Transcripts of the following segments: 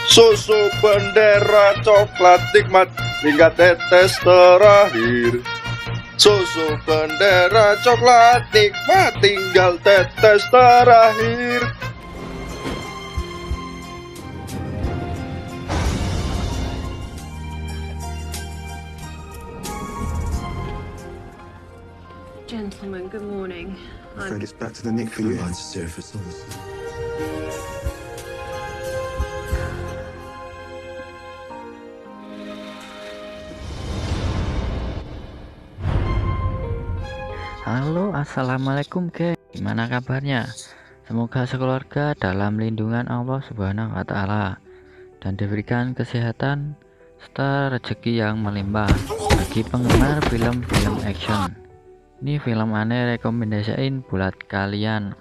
Susu bendera coklat nikmat hingga tetes terakhir. Susu bendera coklat nikmat tinggal tetes terakhir. Gentlemen, good morning. I'm afraid it's back to the Nick for you. Halo, assalamualaikum guys. Gimana kabarnya? Semoga sekeluarga dalam lindungan Allah Subhanahu wa Ta'ala dan diberikan kesehatan serta rezeki yang melimpah. Bagi penggemar film-film action, ini film aneh rekomendasiin buat kalian.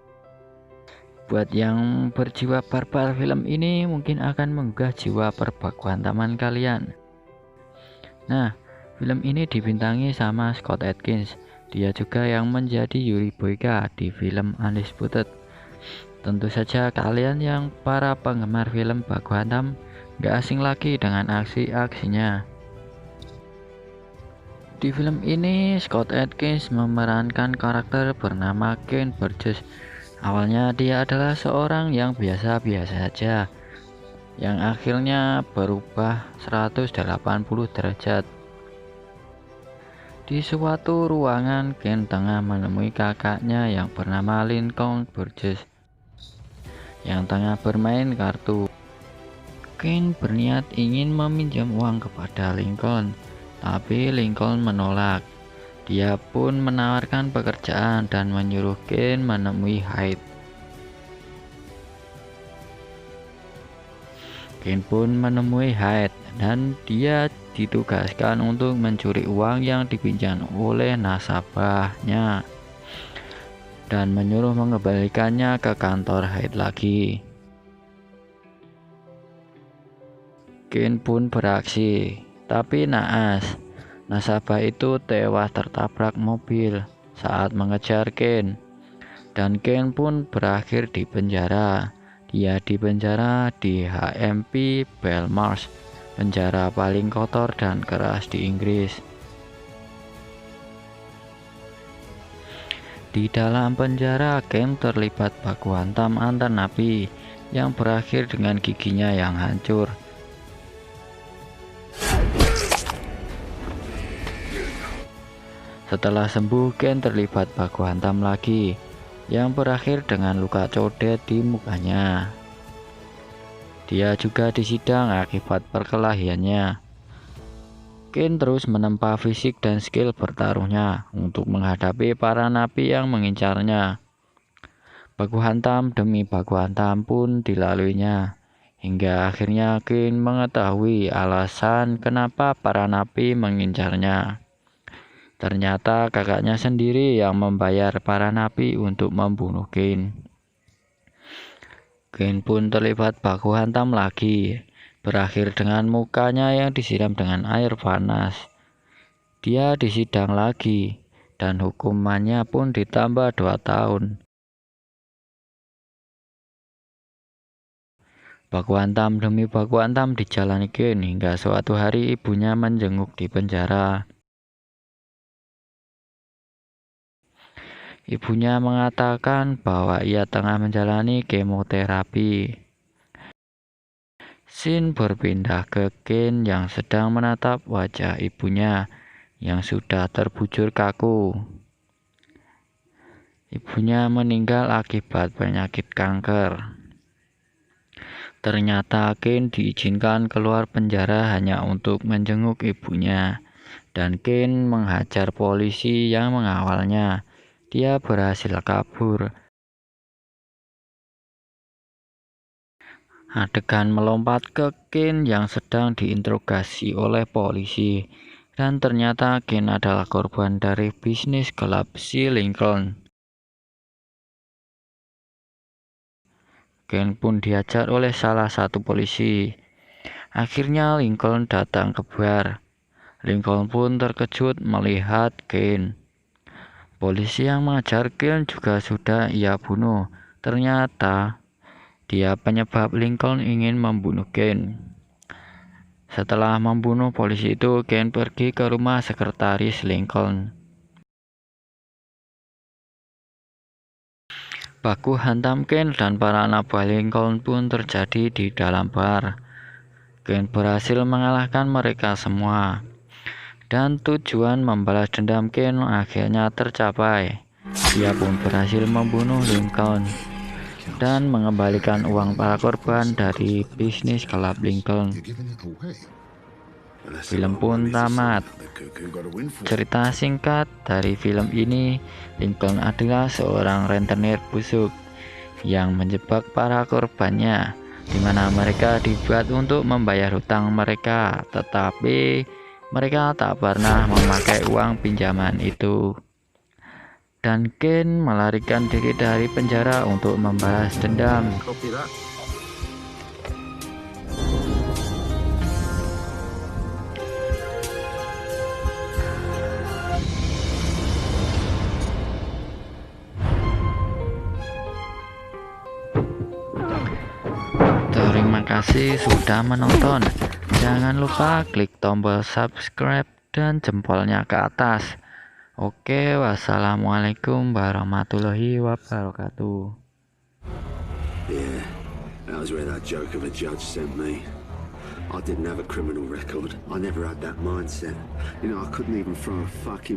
Buat yang berjiwa barbar, film ini mungkin akan menggugah jiwa perbakuan taman kalian. Nah, film ini dibintangi sama Scott Adkins. Dia juga yang menjadi Yuri Boyka di film Undisputed. Tentu saja kalian yang para penggemar film baku hantam gak asing lagi dengan aksi-aksinya. Di film ini Scott Adkins memerankan karakter bernama Ken Burgess. Awalnya dia adalah seorang yang biasa-biasa saja, yang akhirnya berubah 180 derajat. Di suatu ruangan, Ken tengah menemui kakaknya yang bernama Lincoln Burgess yang tengah bermain kartu. Ken berniat ingin meminjam uang kepada Lincoln, tapi Lincoln menolak. Dia pun menawarkan pekerjaan dan menyuruh Ken menemui Hyde. Ken pun menemui Hyde dan dia ditugaskan untuk mencuri uang yang dipinjam oleh nasabahnya dan menyuruh mengembalikannya ke kantor Hyde lagi. Ken pun beraksi, tapi naas. Nasabah itu tewas tertabrak mobil saat mengejar Ken, dan Ken pun berakhir di penjara. Dia dipenjara di HMP Belmarsh, penjara paling kotor dan keras di Inggris. Di dalam penjara, Ken terlibat baku hantam antar napi yang berakhir dengan giginya yang hancur. Setelah sembuh, Ken terlibat baku hantam lagi yang berakhir dengan luka codet di mukanya. Dia juga disidang akibat perkelahiannya. Ken terus menempa fisik dan skill bertaruhnya untuk menghadapi para napi yang mengincarnya. Baku hantam demi baku hantam pun dilaluinya, hingga akhirnya Ken mengetahui alasan kenapa para napi mengincarnya. Ternyata kakaknya sendiri yang membayar para napi untuk membunuh Ken. Ken pun terlibat baku hantam lagi, berakhir dengan mukanya yang disiram dengan air panas. Dia disidang lagi, dan hukumannya pun ditambah 2 tahun. Baku hantam demi baku hantam dijalani Ken hingga suatu hari ibunya menjenguk di penjara. Ibunya mengatakan bahwa ia tengah menjalani kemoterapi. Scene berpindah ke Ken yang sedang menatap wajah ibunya yang sudah terbujur kaku. Ibunya meninggal akibat penyakit kanker. Ternyata Ken diizinkan keluar penjara hanya untuk menjenguk ibunya, dan Ken menghajar polisi yang mengawalnya. Dia berhasil kabur. Adegan melompat ke Ken yang sedang diinterogasi oleh polisi, dan ternyata Ken adalah korban dari bisnis gelap si Lincoln. Ken pun dihajar oleh salah satu polisi. Akhirnya Lincoln datang ke bar. Lincoln pun terkejut melihat Ken. Polisi yang mengejar Ken juga sudah ia bunuh. Ternyata Dia penyebab Lincoln ingin membunuh Ken. Setelah membunuh polisi itu, Ken pergi ke rumah sekretaris Lincoln. Baku hantam Ken dan para anak buah Lincoln pun terjadi di dalam bar. Ken berhasil mengalahkan mereka semua. Dan tujuan membalas dendam Ken akhirnya tercapai. Dia pun berhasil membunuh Lincoln dan mengembalikan uang para korban dari bisnis kelab Lincoln. Film pun tamat. Cerita singkat dari film ini, Lincoln adalah seorang rentenir busuk yang menjebak para korbannya, di mana mereka dibuat untuk membayar hutang mereka, tetapi mereka tak pernah memakai uang pinjaman itu. Dan Ken melarikan diri dari penjara untuk membalas dendam. Copy that. Terima kasih sudah menonton. Jangan lupa klik tombol subscribe dan jempolnya ke atas. Oke, wassalamualaikum warahmatullahi wabarakatuh. Yeah, that was where that joke of a judge sent me. I didn't have a criminal record. I never had that mindset. You know, I couldn't even throw a fucking